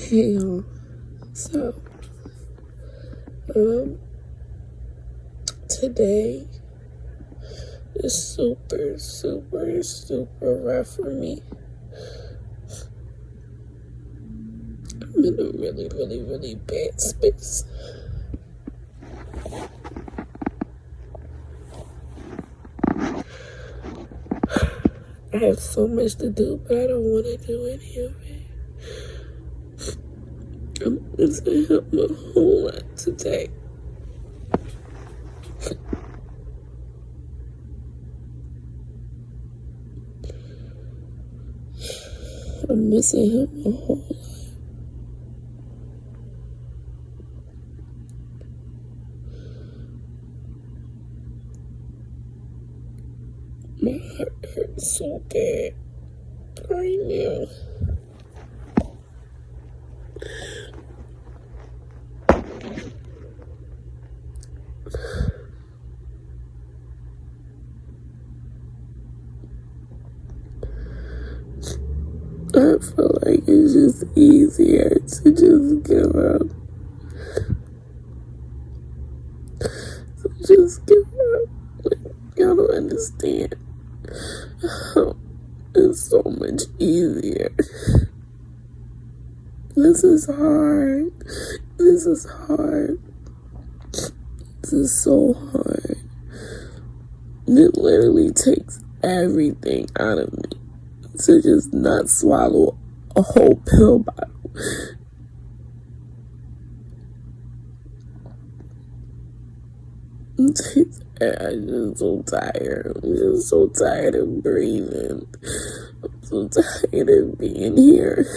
Hey y'all, so um today is super rough for me. I'm in a really bad space. I have so much to do, but I don't want to do any of it. I'm missing him a whole lot today. I'm missing him a whole lot. My heart hurts so bad right now. I feel like it's just easier to just give up. Just give up. Like, y'all don't understand. It's so much easier. This is hard. This is hard. This is so hard. It literally takes everything out of me to just not swallow a whole pill bottle. I'm just so tired. I'm just so tired of breathing. I'm so tired of being here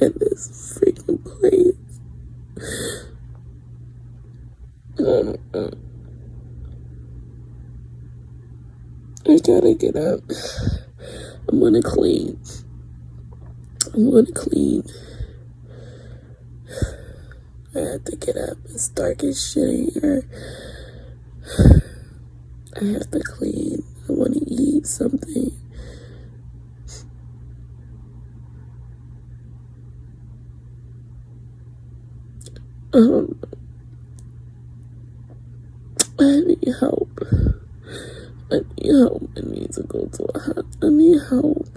in this freaking place. I gotta get up. I'm gonna clean. I have to get up. It's dark as shit in here. I have to clean. I want to eat something. I need help. I need to go to a hospital. I need help.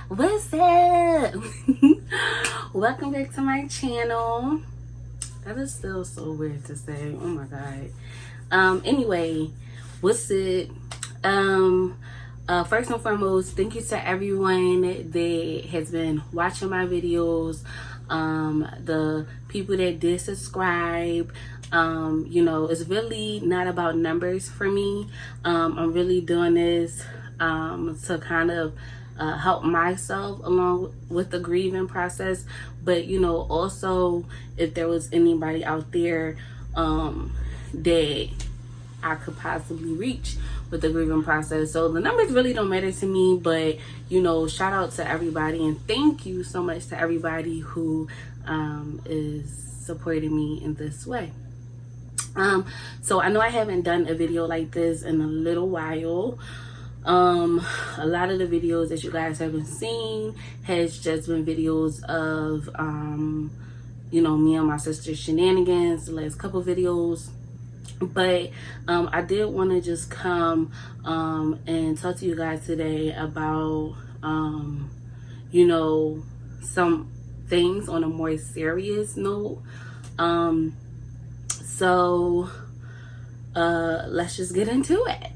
What's up? Welcome back to my channel. That is still so weird to say. Oh my god. Anyway, what's it? First and foremost, thank you to everyone that has been watching my videos. The people that did subscribe. It's really not about numbers for me. I'm really doing this to kind of help myself along with the grieving process, but also if there was anybody out there that I could possibly reach with the grieving process. So the numbers really don't matter to me, but shout out to everybody and thank you so much to everybody who is supporting me in this way. So I know I haven't done a video like this in a little while. A lot of the videos that you guys have been seeing has just been videos of me and my sister's shenanigans, the last couple videos. But I did want to just come and talk to you guys today about some things on a more serious note. So let's just get into it.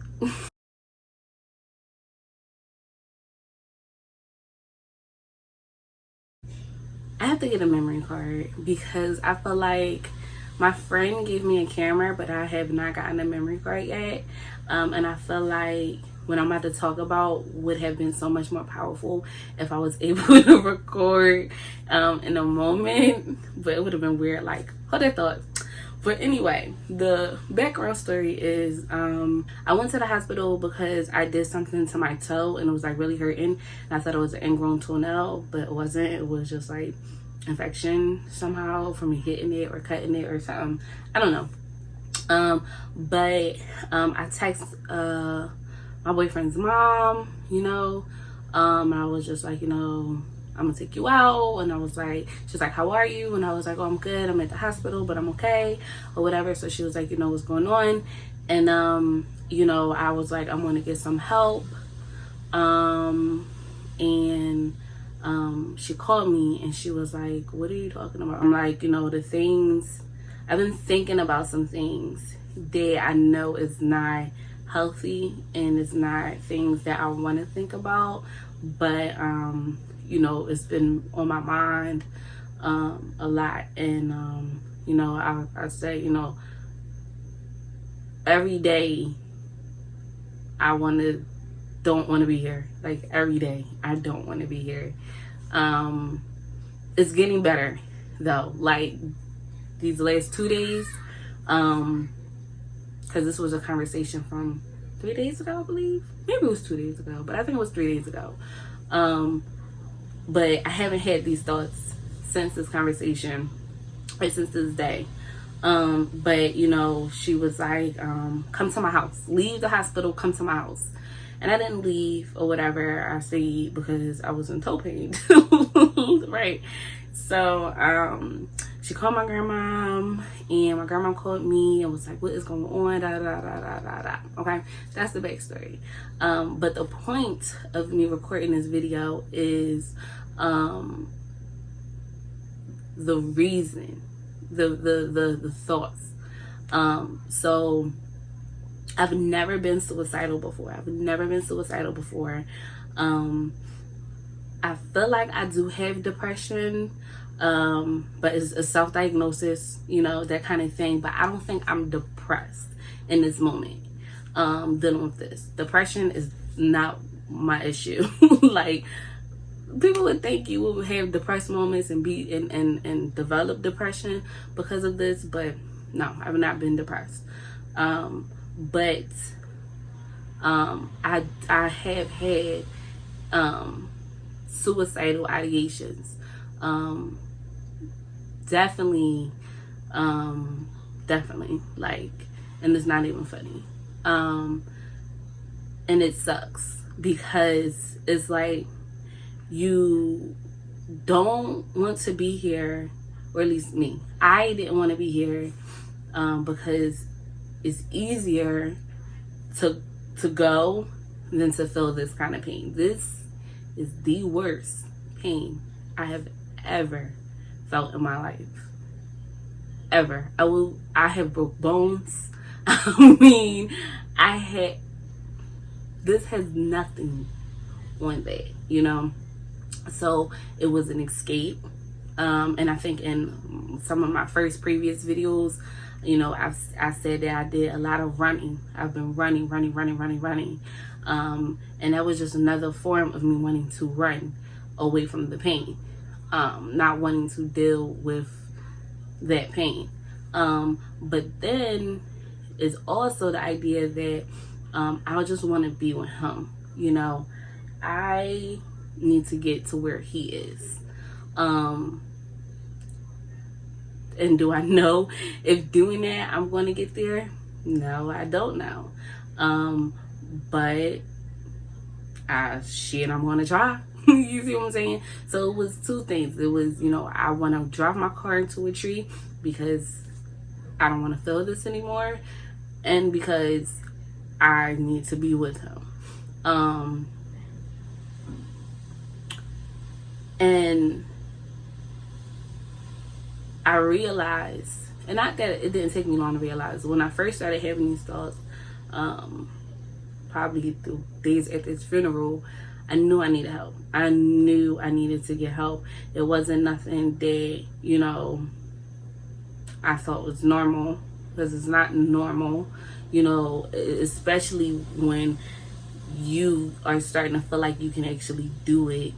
I have to get a memory card because I feel like my friend gave me a camera, but I have not gotten a memory card yet. And I feel like what I'm about to talk about would have been so much more powerful if I was able to record in a moment. But it would have been weird, like, hold that thought. But anyway, the background story is I went to the hospital because I did something to my toe and it was like really hurting. And I thought it was an ingrown toenail, but it wasn't. It was just like infection somehow from me hitting it or cutting it or something. I don't know. But I text my boyfriend's mom, you know, and I was just like, you know, I'm gonna take you out. And I was like, she's like, how are you? And I was like, oh, I'm good. I'm at the hospital, but I'm okay, or whatever. So she was like, you know, what's going on? And you know, I was like, I'm gonna get some help. And she called me and she was like, what are you talking about? I'm like, you know, the things I've been thinking about, some things that I know is not healthy and it's not things that I want to think about, but you know, it's been on my mind a lot. And you know, I say, you know, every day I don't want to be here. Like every day I don't want to be here. It's getting better though, like these last 2 days, because this was a conversation from 3 days ago, I believe. Maybe it was 2 days ago, but I think it was 3 days ago. But I haven't had these thoughts since this conversation, or since this day. But you know, she was like, come to my house, leave the hospital, come to my house. And I didn't leave or whatever. I stayed because I was in toe pain. Right. So she called my grandma, and my grandma called me and was like, what is going on? Da, da, da, da, da, da. Okay, that's the backstory. But the point of me recording this video is the reason, the thoughts. So I've never been suicidal before. I feel like I do have depression, but it's a self-diagnosis, you know, that kind of thing. But I don't think I'm depressed in this moment, dealing with this. Depression is not my issue. Like, people would think you will have depressed moments and be and develop depression because of this, but no, I've not been depressed. But I have had suicidal ideations. Definitely, like, and it's not even funny. And it sucks because it's like you don't want to be here, or at least me. I didn't want to be here because it's easier to go than to feel this kind of pain. This is the worst pain I have ever felt in my life. Ever. I have broke bones. I mean, this has nothing on that, you know? So it was an escape. And I think in some of my previous videos, you know, I said that I did a lot of running. I've been running. And that was just another form of me wanting to run away from the pain. Not wanting to deal with that pain. But then it's also the idea that I just want to be with him. You know, I need to get to where he is. And do I know if doing that I'm going to get there? No, I don't know. But I'm going to try. You see what I'm saying? So it was two things. It was, you know, I want to drive my car into a tree because I don't want to feel this anymore, and because I need to be with him. And I realized, and not that it didn't take me long to realize, when I first started having these thoughts, probably through days after his funeral, I knew I needed help. I knew I needed to get help. It wasn't nothing that, you know, I thought was normal, because it's not normal, you know, especially when you are starting to feel like you can actually do it.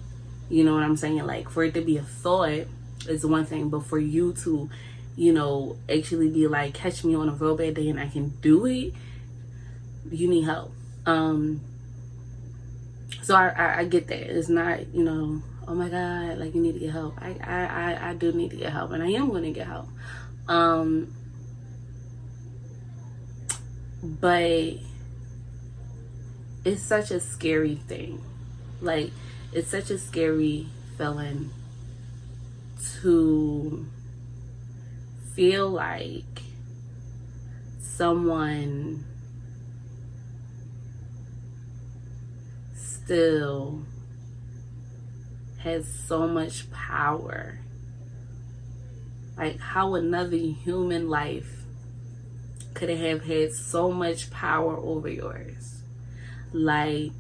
You know what I'm saying? Like, for it to be a thought is one thing, but for you to, you know, actually be like, catch me on a real bad day and I can do it, you need help. So I get that. It's not, you know, oh my God, like, you need to get help. I do need to get help, and I am going to get help. But it's such a scary thing. Like, it's such a scary feeling to feel like someone still has so much power. Like, how another human life could have had so much power over yours. Like,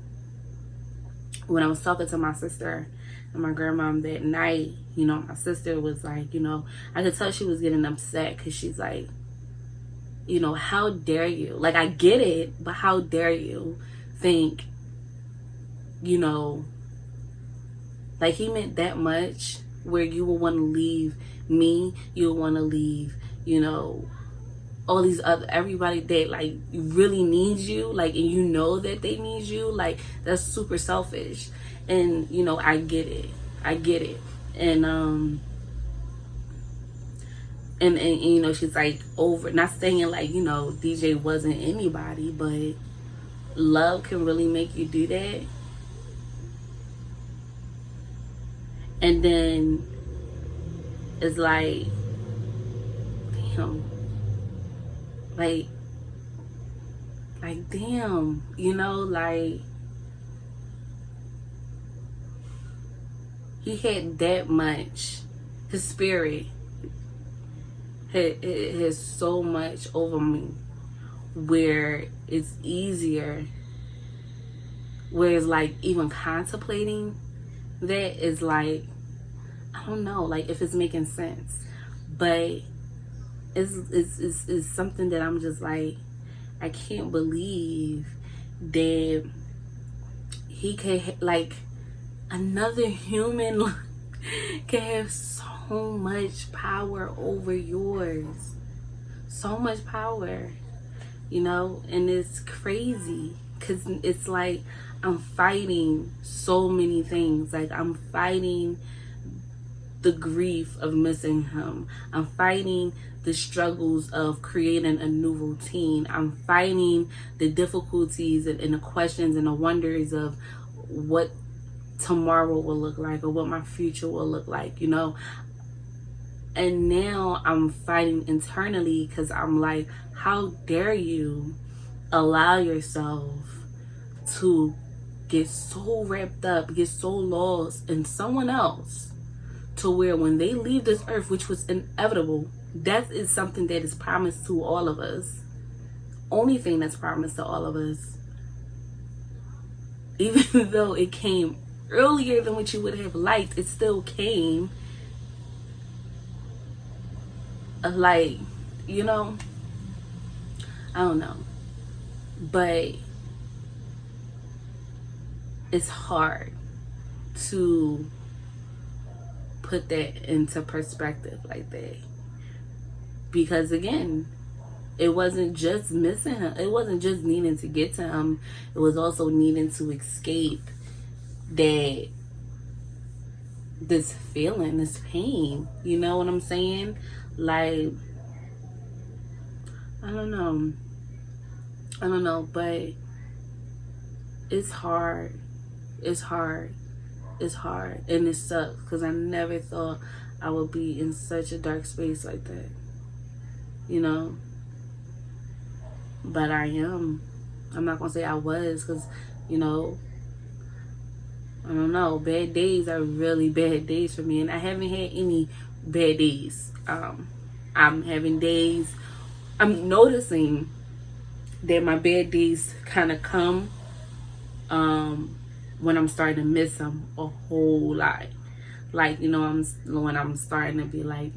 when I was talking to my sister and my grandmom that night, you know, my sister was like, you know, I could tell she was getting upset because she's like, you know, how dare you? Like, I get it, but how dare you think, you know, like, he meant that much where you will want to leave me, you will want to leave, you know, all these other, everybody that like really needs you, like, and you know that they need you. Like, that's super selfish. And you know, I get it, and and you know, she's like, over, not saying like, you know, DJ wasn't anybody, but love can really make you do that. And then it's like, damn, like damn, you know, like, he had that much, his spirit has so much over me where it's easier, where it's like even contemplating that is like, I don't know, like, if it's making sense, but it's something that I'm just like, I can't believe that he can, like, another human can have so much power over yours, so much power, you know. And it's crazy because it's like I'm fighting so many things. Like, I'm fighting the grief of missing him, I'm fighting the struggles of creating a new routine, I'm fighting the difficulties and the questions and the wonders of what tomorrow will look like or what my future will look like, you know. And now I'm fighting internally because I'm like, how dare you allow yourself to get so wrapped up, get so lost in someone else, to where when they leave this earth, which was inevitable, death is something that is promised to all of us. Only thing that's promised to all of us. Even though it came earlier than what you would have liked, it still came. Like, you know, I don't know. But it's hard to put that into perspective like that, because again, it wasn't just missing him, it wasn't just needing to get to him, it was also needing to escape that, this feeling, this pain, you know what I'm saying? Like, I don't know, but it's hard, and it sucks because I never thought I would be in such a dark space like that, you know. But I am. I'm not gonna say I was, because, you know, I don't know, bad days are really bad days for me, and I haven't had any bad days. I'm having days, I'm noticing that my bad days kind of come when I'm starting to miss him a whole lot. Like, you know, when I'm starting to be like,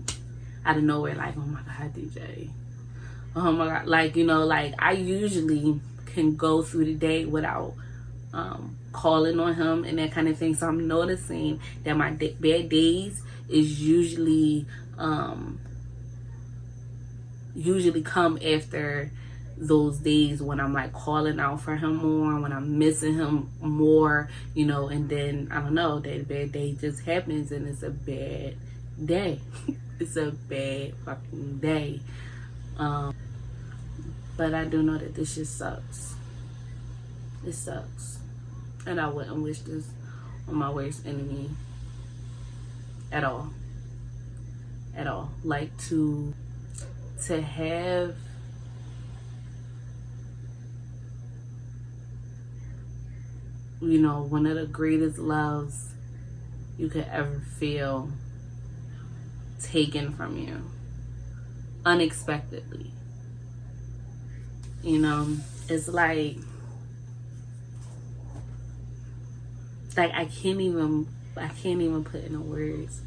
out of nowhere, like, oh my God, DJ. Oh my God. Like, you know, like, I usually can go through the day without calling on him and that kind of thing. So I'm noticing that my bad days is usually come after those days when I'm like calling out for him more, when I'm missing him more, you know. And then I don't know, that bad day just happens and it's a bad day. It's a bad fucking day. But I do know that this shit sucks. It sucks. And I wouldn't wish this on my worst enemy at all. At all. Like to have one of the greatest loves you could ever feel taken from you unexpectedly. It's like I can't even put into words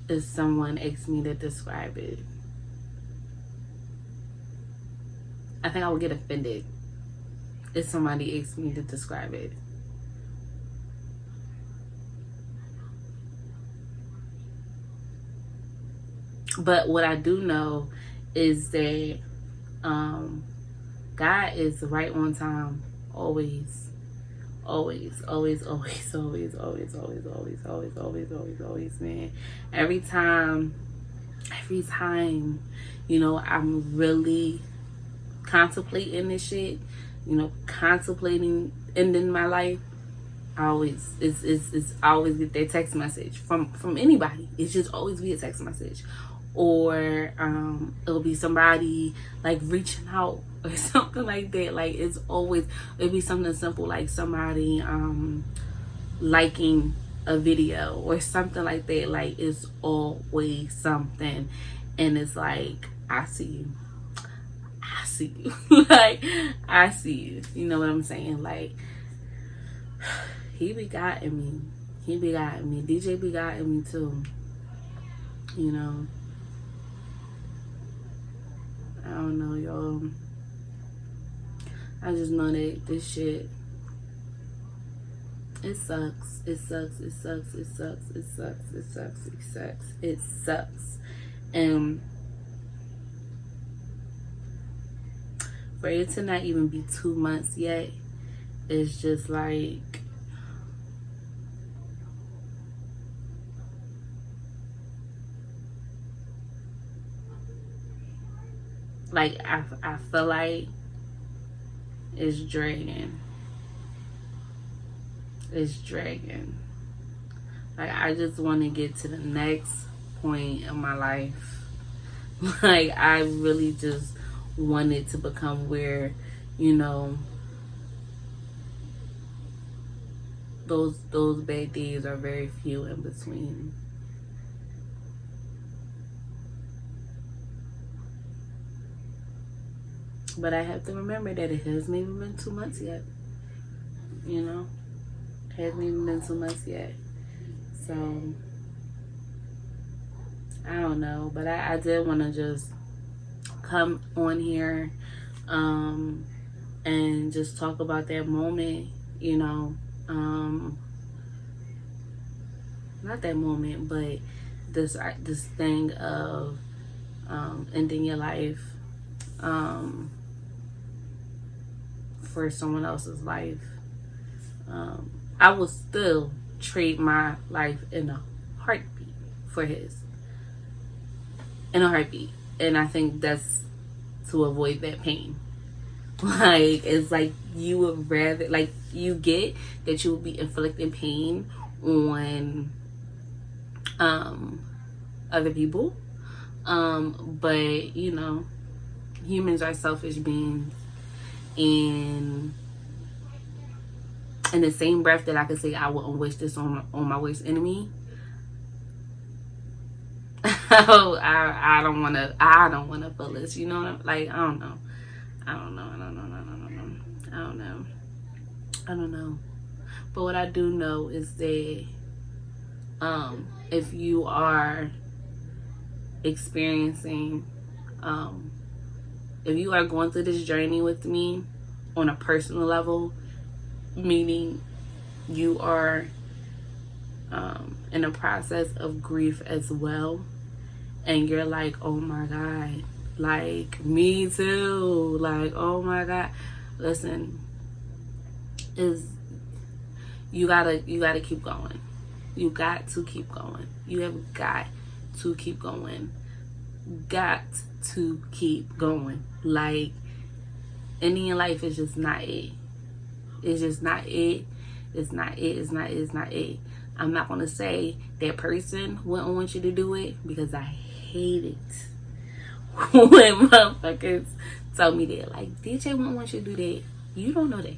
if someone asks me to describe it. I think I would get offended if somebody asks me to describe it. But what I do know is that God is right on time, always. Always, man. Every time, I'm really contemplating this shit, contemplating ending my life, it's always get that text message from anybody. It's just always be a text message, or it'll be somebody like reaching out or something like that. Like it'll be something simple, like somebody liking a video or something like that. Like it's always something, and it's like, I see you like I see you, you know what I'm saying? Like he be guiding me, DJ be guiding me too, I don't know, y'all. I just know that this shit, it sucks. And for it to not even be 2 months yet, it's just like, I feel like it's dragging. Like I just want to get to the next point in my life. Like I really just want it to become where, those bad days are very few in between. But I have to remember that it hasn't even been 2 months yet. It hasn't even been 2 months yet. So, I don't know. But I did want to just come on here and just talk about that moment, not that moment, but this thing of ending your life for someone else's life. I will still trade my life in a heartbeat for his. In a heartbeat. And I think that's to avoid that pain. Like, it's like you would rather, like, you get that you will be inflicting pain on other people. But, humans are selfish beings. And in the same breath that I could say I wouldn't wish this on my worst enemy, I don't want to feel this, like, I don't know. But what I do know is that if you are experiencing if you are going through this journey with me on a personal level, meaning you are in a process of grief as well, and you're like, oh my God, like me too, like, oh my God, listen, you gotta keep going. You got to keep going. You have got to keep going. got to keep going. Like, ending your life is just not it. It's just not it. It's not it. It's not it. It's not it. I'm not gonna say that person wouldn't want you to do it, because I hate it when motherfuckers tell me that, like, DJ won't want you to do that. You don't know that.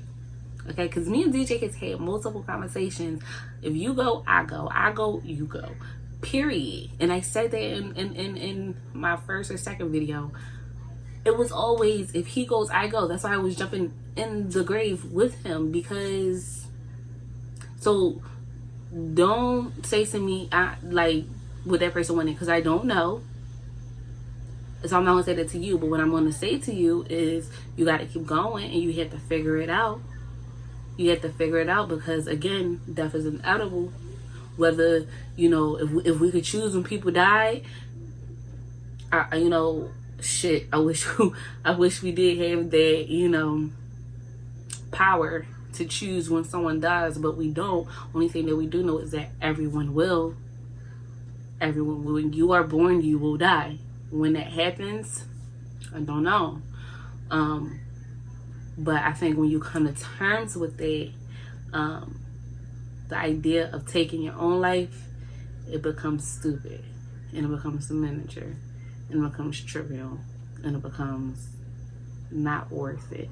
Okay, because me and DJ has had multiple conversations. If you go, I go. I go, you go. Period. And I said that in my first or second video. It was always, if he goes, I go. That's why I was jumping in the grave with him. Because, so don't say to me, like, what that person wanted, because I don't know. So I'm not gonna say that to you. But what I'm gonna say to you is, you got to keep going, and you have to figure it out. You have to figure it out, because again, death is inevitable. Whether, you know, if we could choose when people die, you know, shit, I wish we did have that, you know, power to choose when someone dies, but we don't. Only thing that we do know is that everyone will. Everyone, when you are born, you will die. When that happens, I don't know. But I think when you come to terms with it, the idea of taking your own life, it becomes stupid, and it becomes miniature, and it becomes trivial, and it becomes not worth it.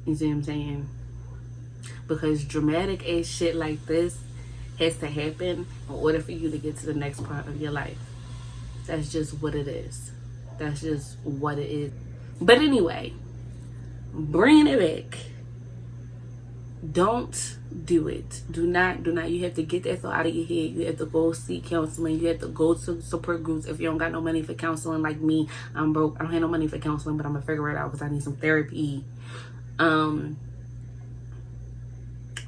You see what I'm saying? Because dramatic ass shit like this has to happen in order for you to get to the next part of your life. That's just what it is. That's just what it is. But anyway, bringing it back. Don't do it. Do not. You have to get that thought out of your head. You have to go seek counseling. You have to go to support groups. If you don't got no money for counseling, like me, I'm broke. I don't have no money for counseling, but I'm gonna figure it out because I need some therapy.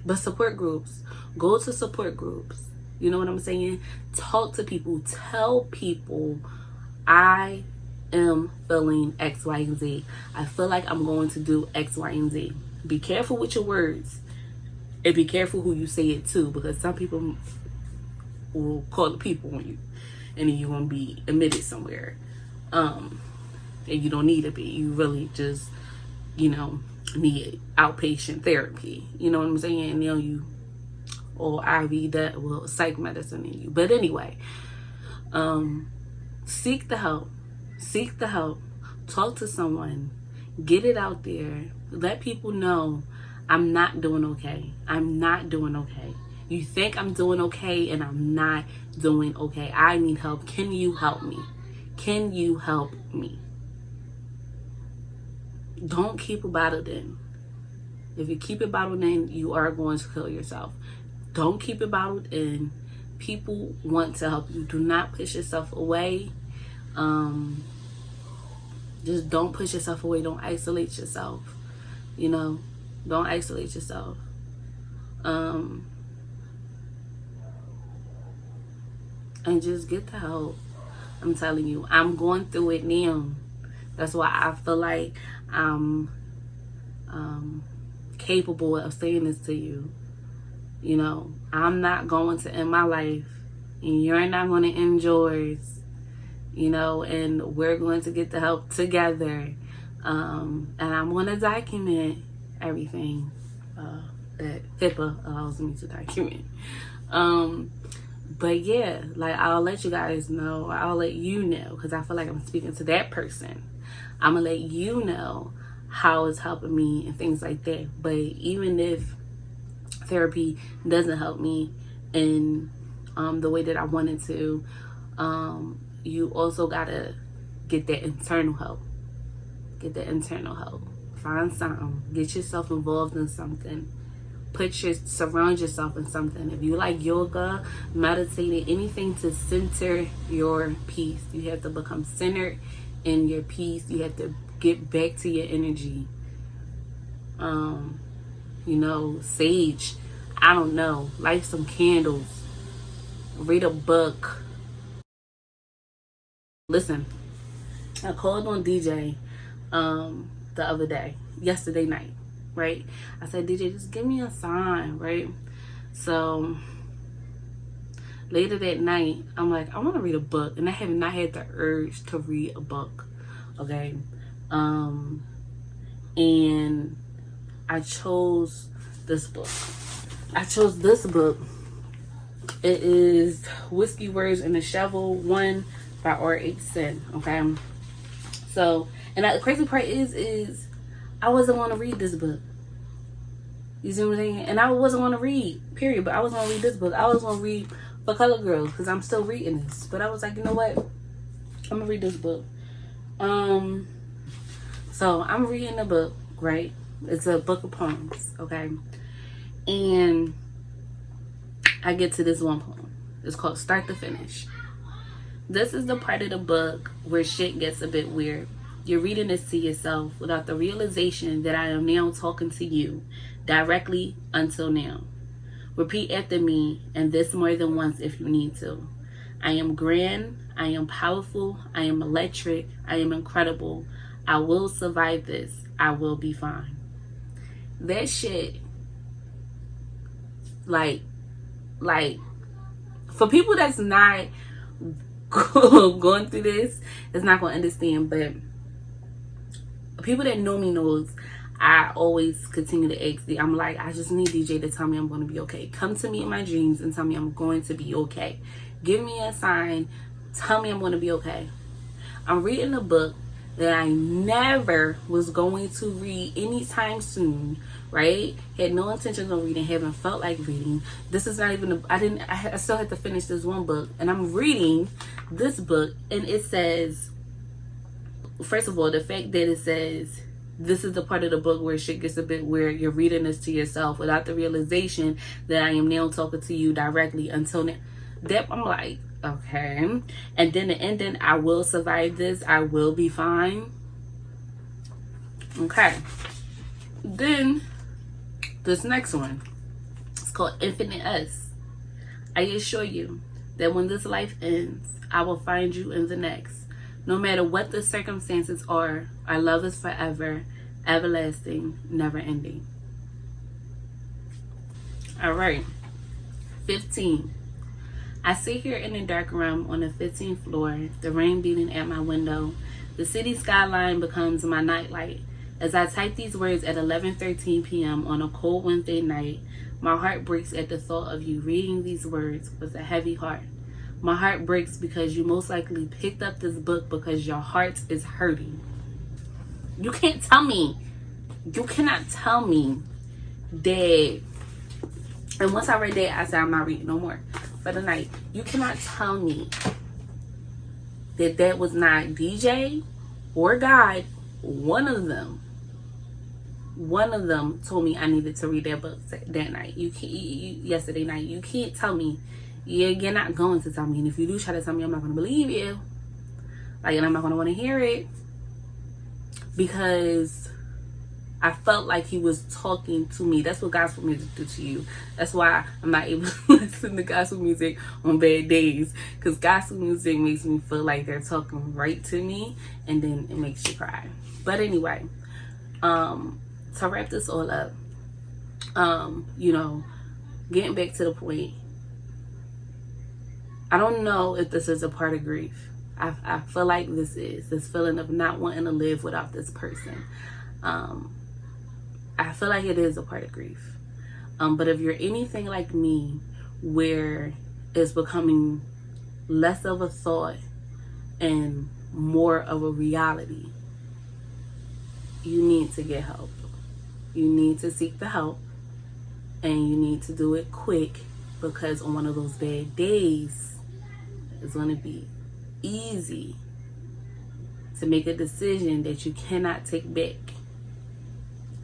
But support groups. Go to support groups. You know what I'm saying? Talk to people. Tell people, I am feeling X, Y, and Z. I feel like I'm going to do X, Y, and Z. Be careful with your words. And be careful who you say it to, because some people will call the people on you, and then you're going to be admitted somewhere. And you don't need to be. You really just, you know, need outpatient therapy. You know what I'm saying? You know, you, or IV, that will psych medicine in you. But anyway, seek the help. Seek the help. Talk to someone. Get it out there. Let people know, I'm not doing okay. I'm not doing okay. You think I'm doing okay, and I'm not doing okay. I need help. Can you help me? Can you help me? Don't keep it bottled in. If you keep it bottled in, you are going to kill yourself. Don't keep it bottled in. People want to help you. Do not push yourself away. Just don't push yourself away. Don't isolate yourself. You know, don't isolate yourself. And just get the help. I'm telling you, I'm going through it now. That's why I feel like I'm capable of saying this to you. You know, I'm not going to end my life, and you're not going to end yours. You know, and we're going to get the help together. And I'm going to document everything that HIPAA allows me to document. But yeah, like, I'll let you guys know. I'll let you know, because I feel like I'm speaking to that person. I'm going to let you know how it's helping me and things like that. But even if therapy doesn't help me in the way that I wanted to, you also got to get that internal help. Get that internal help. Find something. Get yourself involved in something. Surround yourself in something. If you like yoga, meditating, anything to center your peace. You have to become centered in your peace. You have to get back to your energy. You know, sage. I don't know. Light some candles. Read a book. Listen, I called on DJ the other day, yesterday night, right? I said, DJ, just give me a sign, right? So later that night, I'm like, I want to read a book, and I have not had the urge to read a book. Okay, and I chose this book. It is Whiskey Words in the Shovel 1 by R.H. Sin. Okay, so, and the crazy part is I wasn't want to read this book. You see what I'm saying? And I wasn't want to read, period. But I was going to read this book. I was going to read For Color Girls because I'm still reading this. But I was like, you know what? I'm going to read this book. So I'm reading the book, right? It's a book of poems, okay? And I get to this one poem. It's called Start to Finish. This is the part of the book where shit gets a bit weird. You're reading this to yourself without the realization that I am now talking to you directly until now. Repeat after me, and this more than once if you need to. I am grand, I am powerful, I am electric, I am incredible. I will survive this. I will be fine. That shit, like, for people that's not going through this, it's not going to understand, but people that know me knows I always continue to ask. I'm like, I just need DJ to tell me I'm going to be okay. Come to me in my dreams and tell me I'm going to be okay. Give me a sign. Tell me I'm going to be okay. I'm reading a book that I never was going to read anytime soon, right? Had no intentions of reading, haven't felt like reading. This is not even, I still had to finish this one book, and I'm reading this book, and it says, first of all, the fact that it says, this is the part of the book where shit gets a bit weird. You're reading this to yourself without the realization that I am now talking to you directly until now. That I'm like, okay. And then the ending, I will survive this. I will be fine. Okay. Then this next one, it's called Infinite Us. I assure you that when this life ends, I will find you in the next. No matter what the circumstances are, our love is forever, everlasting, never ending. All right. 15. I sit here in the dark room on the 15th floor, the rain beating at my window. The city skyline becomes my nightlight. As I type these words at 11:13 p.m. on a cold Wednesday night, my heart breaks at the thought of you reading these words with a heavy heart. My heart breaks because you most likely picked up this book because your heart is hurting. You can't tell me. You cannot tell me that. And once I read that, I said, I'm not reading no more for the night. You cannot tell me that that was not DJ or God. One of them told me I needed to read that book that night. Yesterday night. You can't tell me. You're not going to tell me. And if you do try to tell me, I'm not going to believe you. Like, and I'm not going to want to hear it. Because I felt like he was talking to me. That's what gospel music do to you. That's why I'm not able to listen to gospel music on bad days. Because gospel music makes me feel like they're talking right to me. And then it makes you cry. But anyway, to wrap this all up, getting back to the point, I don't know if this is a part of grief. I feel like this feeling of not wanting to live without this person. I feel like it is a part of grief. But if you're anything like me, where it's becoming less of a thought and more of a reality, you need to get help. You need to seek the help, and you need to do it quick, because on one of those bad days, it's going to be easy to make a decision that you cannot take back.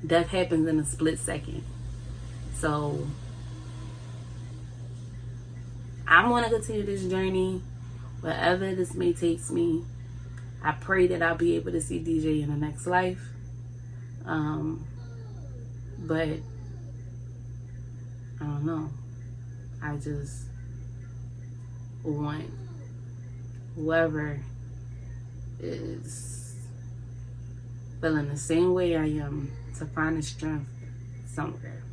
Death happens in a split second. So I'm going to continue this journey wherever this may take me. I pray that I'll be able to see DJ in the next life. But I don't know. I just want whoever is feeling the same way I am to find the strength somewhere.